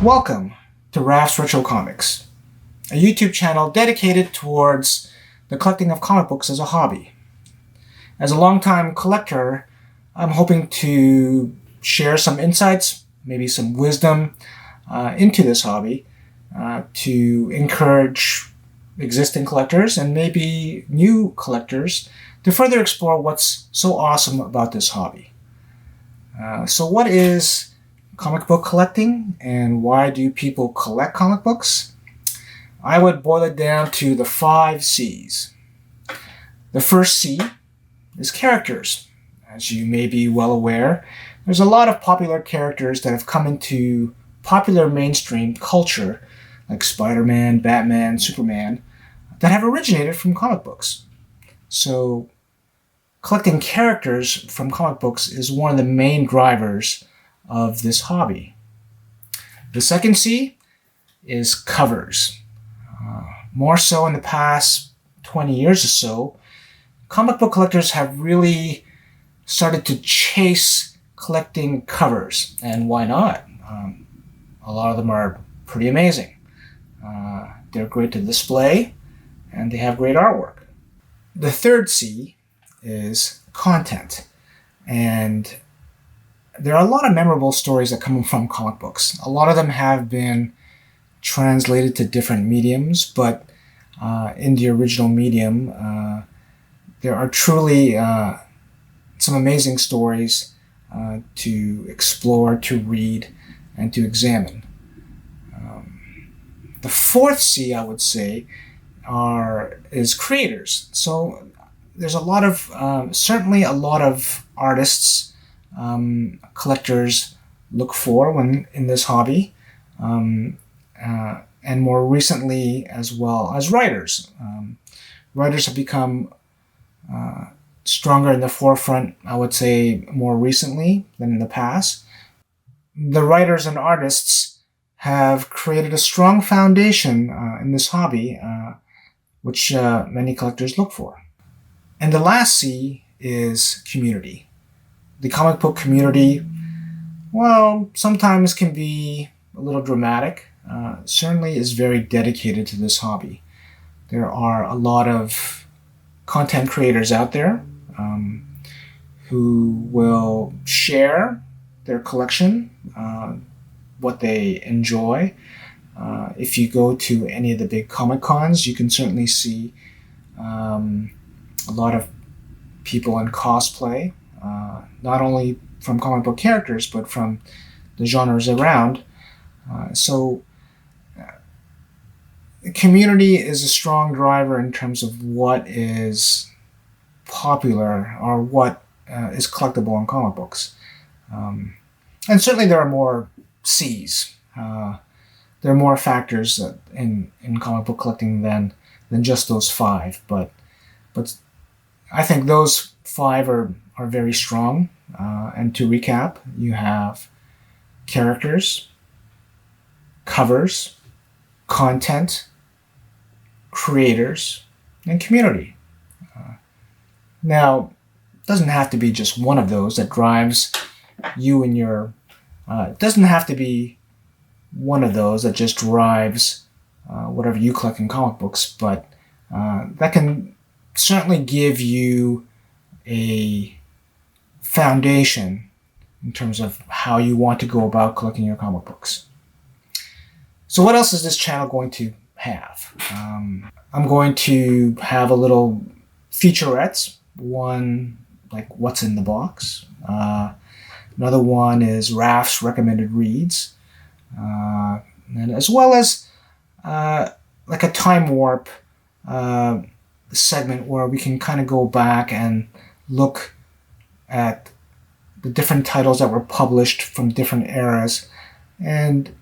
Welcome to Raph's Retro Comics, a YouTube channel dedicated towards the collecting of comic books as a hobby. As a longtime collector, I'm hoping to share some insights, maybe some wisdom into this hobby to encourage existing collectors and maybe new collectors to further explore what's so awesome about this hobby. So what is comic book collecting, and why do people collect comic books? I would boil it down to the 5 C's. The first C is characters. As you may be well aware, there's a lot of popular characters that have come into popular mainstream culture, like Spider-Man, Batman, Superman, that have originated from comic books. So collecting characters from comic books is one of the main drivers of this hobby. The second C is covers. More so in the past 20 years or so, comic book collectors have really started to chase collecting covers. And why not? A lot of them are pretty amazing. They're great to display, and they have great artwork. The third C is content. And there are a lot of memorable stories that come from comic books. A lot of them have been translated to different mediums, but in the original medium, there are truly some amazing stories to explore, to read, and to examine. The fourth C, I would say, is creators. So there's a lot of, certainly a lot of artists, collectors look for when in this hobby, and more recently as well as writers. Writers have become stronger in the forefront, I would say, more recently than in the past. The writers and artists have created a strong foundation in this hobby, which many collectors look for. And the last C is community. The comic book community, well, sometimes can be a little dramatic. Certainly is very dedicated to this hobby. There are a lot of content creators out there who will share their collection, what they enjoy. If you go to any of the big Comic Cons, you can certainly see a lot of people in cosplay, not only from comic book characters, but from the genres around. So community is a strong driver in terms of what is popular or what is collectible in comic books. And certainly there are more C's. There are more factors in comic book collecting than just those 5. But I think those 5 are very strong. And to recap, you have characters, covers, content, creators, and community. Now, it doesn't have to be just one of those that drives you and your... it doesn't have to be one of those that just drives whatever you collect in comic books, but that can certainly give you a foundation in terms of how you want to go about collecting your comic books. So what else is this channel going to have? I'm going to have a little featurettes. One, like what's in the box. Another one is Raph's recommended reads. And as well as like a time warp segment where we can kind of go back and look at the different titles that were published from different eras and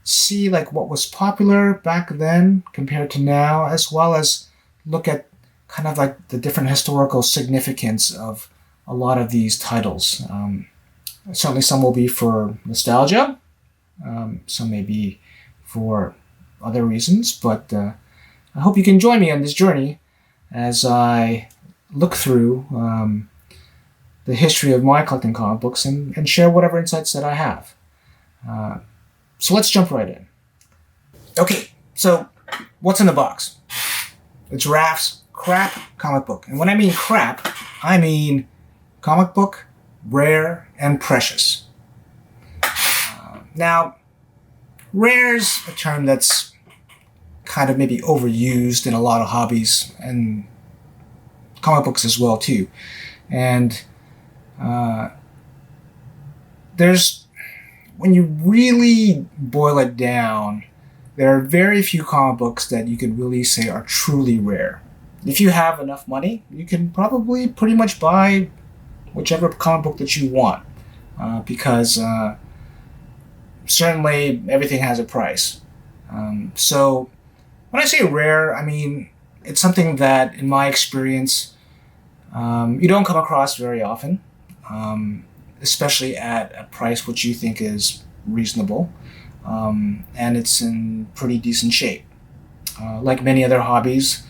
see like what was popular back then compared to now, as well as look at kind of like the different historical significance of a lot of these titles. Certainly some will be for nostalgia, some may be for other reasons, but I hope you can join me on this journey as I look through the history of my collecting comic books and share whatever insights that I have. So let's jump right in. Okay, so what's in the box? It's Raph's crap comic book. And when I mean crap, I mean comic book, rare, and precious. Now, rare's a term that's kind of maybe overused in a lot of hobbies and comic books as well too. And when you really boil it down, there are very few comic books that you could really say are truly rare. If you have enough money, you can probably pretty much buy whichever comic book that you want, because certainly everything has a price. So when I say rare, I mean it's something that, in my experience, you don't come across very often, especially at a price which you think is reasonable, and it's in pretty decent shape. Like many other hobbies,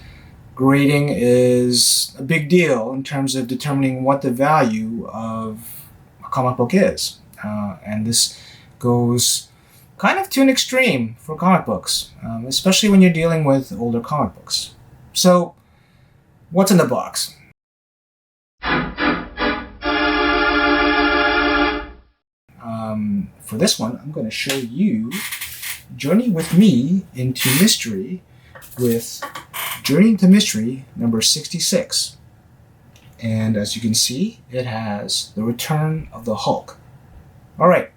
grading is a big deal in terms of determining what the value of a comic book is. And this goes kind of to an extreme for comic books, especially when you're dealing with older comic books. So, what's in the box? For this one, I'm going to show you Journey with Me into Mystery with Journey into Mystery number 66. And as you can see, it has The Return of the Hulk. Alright,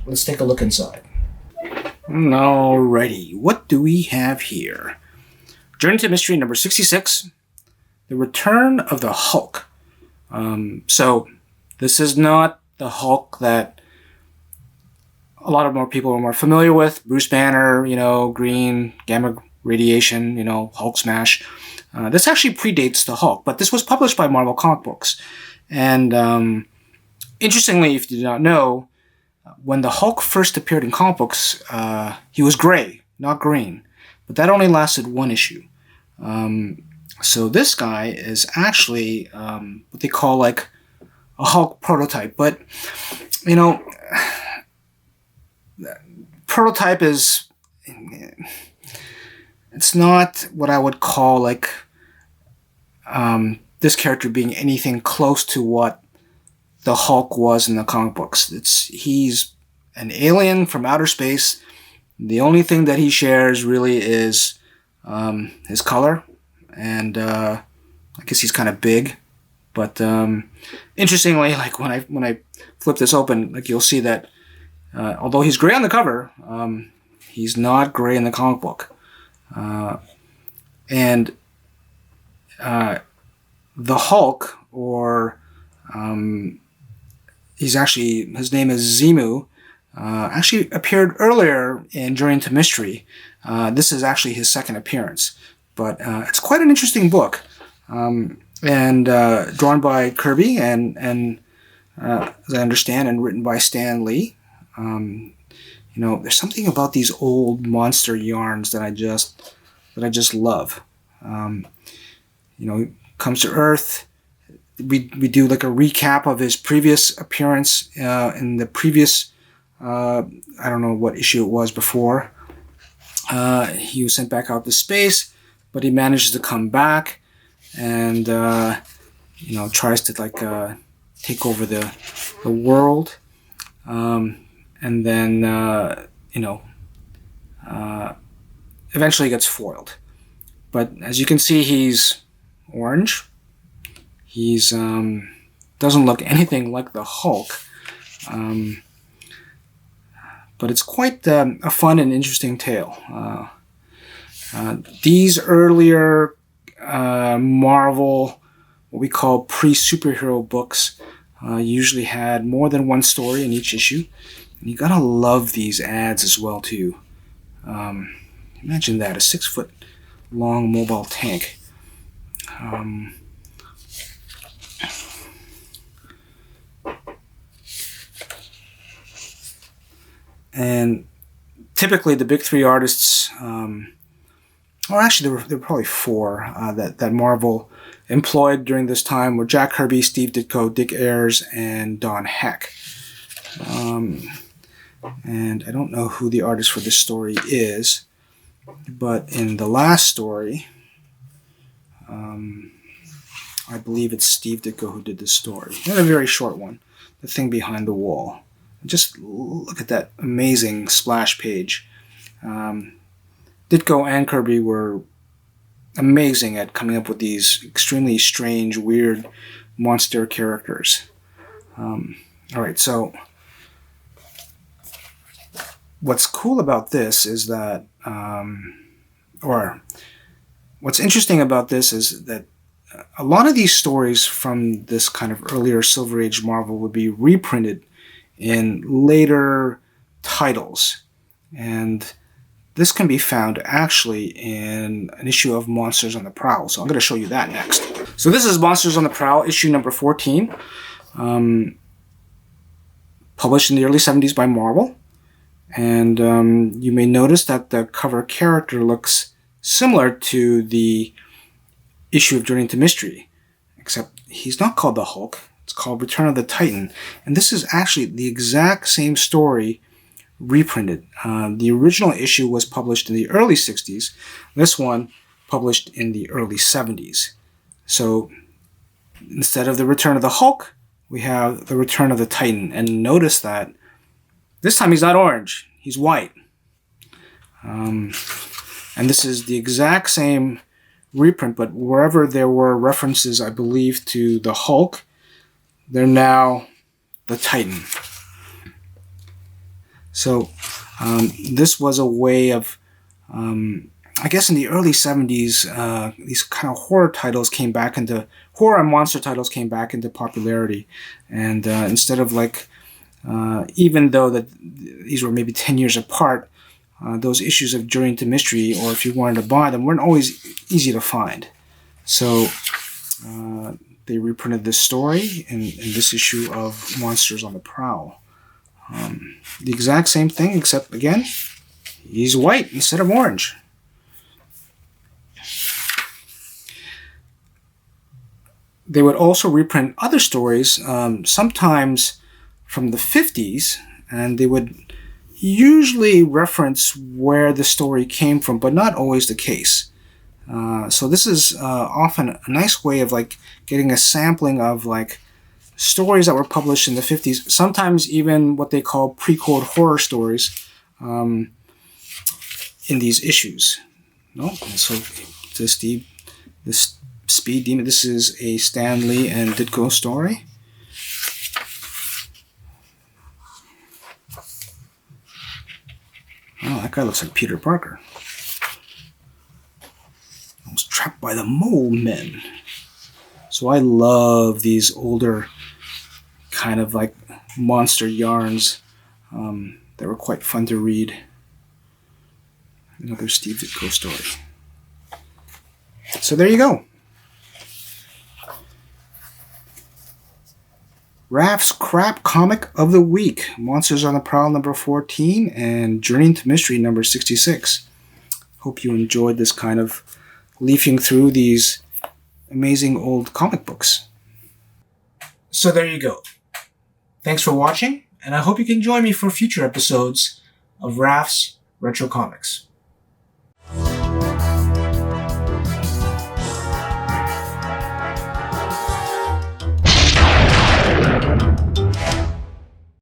let's take a look inside. Alrighty, what do we have here? Journey to Mystery number 66, The Return of the Hulk. So, this is not the Hulk that a lot of more people are more familiar with. Bruce Banner, green, gamma radiation, Hulk smash. This actually predates the Hulk, but this was published by Marvel Comic Books. And interestingly, if you did not know, when the Hulk first appeared in comic books, he was gray, not green. But that only lasted one issue. So this guy is actually what they call like a Hulk prototype. But, prototype is, it's not what I would call like this character being anything close to what the Hulk was in the comic books. He's an alien from outer space. The only thing that he shares really is his color, and I guess he's kind of big. But interestingly, like when I flip this open, like you'll see that although he's gray on the cover, he's not gray in the comic book. And the Hulk, or his name is Zemu, actually appeared earlier in Journey into Mystery. This is actually his second appearance, but it's quite an interesting book, and drawn by Kirby and as I understand, and written by Stan Lee. There's something about these old monster yarns that I just love. He comes to Earth. We do like a recap of his previous appearance in the previous, I don't know what issue it was before. He was sent back out to space, but he manages to come back and, tries to like take over the world. And then, eventually gets foiled. But as you can see, he's orange. He's doesn't look anything like the Hulk. But it's quite a fun and interesting tale. These earlier Marvel, what we call pre-superhero books, usually had more than one story in each issue. And you gotta love these ads as well too. Imagine that, a 6-foot-long mobile tank. And typically the big three artists, or actually there were probably four that Marvel employed during this time, were Jack Kirby, Steve Ditko, Dick Ayers, and Don Heck. And I don't know who the artist for this story is, but in the last story, I believe it's Steve Ditko who did this story. Not a very short one, The Thing Behind the Wall. Just look at that amazing splash page. Ditko and Kirby were amazing at coming up with these extremely strange, weird monster characters. Alright, so what's cool about this is that, or what's interesting about this is that a lot of these stories from this kind of earlier Silver Age Marvel would be reprinted in later titles. And this can be found actually in an issue of Monsters on the Prowl. So I'm going to show you that next. So this is Monsters on the Prowl, issue number 14. Published in the early 70s by Marvel. And you may notice that the cover character looks similar to the issue of Journey into Mystery, except he's not called the Hulk. It's called Return of the Titan. And this is actually the exact same story reprinted. The original issue was published in the early 60s. This one published in the early 70s. So instead of the Return of the Hulk, we have the Return of the Titan. And notice that this time he's not orange, he's white. And this is the exact same reprint, but wherever there were references, I believe, to the Hulk, they're now the Titan. So this was a way of, I guess in the early 70s, these kind of horror and monster titles came back into popularity. And instead of like, even though that these were maybe 10 years apart, those issues of Journey into Mystery, or if you wanted to buy them, weren't always easy to find. So they reprinted this story in this issue of Monsters on the Prowl. The exact same thing, except again, he's white instead of orange. They would also reprint other stories, sometimes from the 50s, and they would usually reference where the story came from, but not always the case. So this is often a nice way of like getting a sampling of like stories that were published in the 50s, sometimes even what they call pre-code horror stories in these issues. No, so this Speed Demon, this is a Stan Lee and Ditko story. Oh, that guy looks like Peter Parker. I was trapped by the mole men. So I love these older kind of like monster yarns that were quite fun to read. Another Steve Ditko story. So there you go. Raph's Crap Comic of the Week. Monsters on the Prowl number 14 and Journey into Mystery number 66. Hope you enjoyed this kind of leafing through these amazing old comic books. So there you go. Thanks for watching, and I hope you can join me for future episodes of Raph's Retro Comics.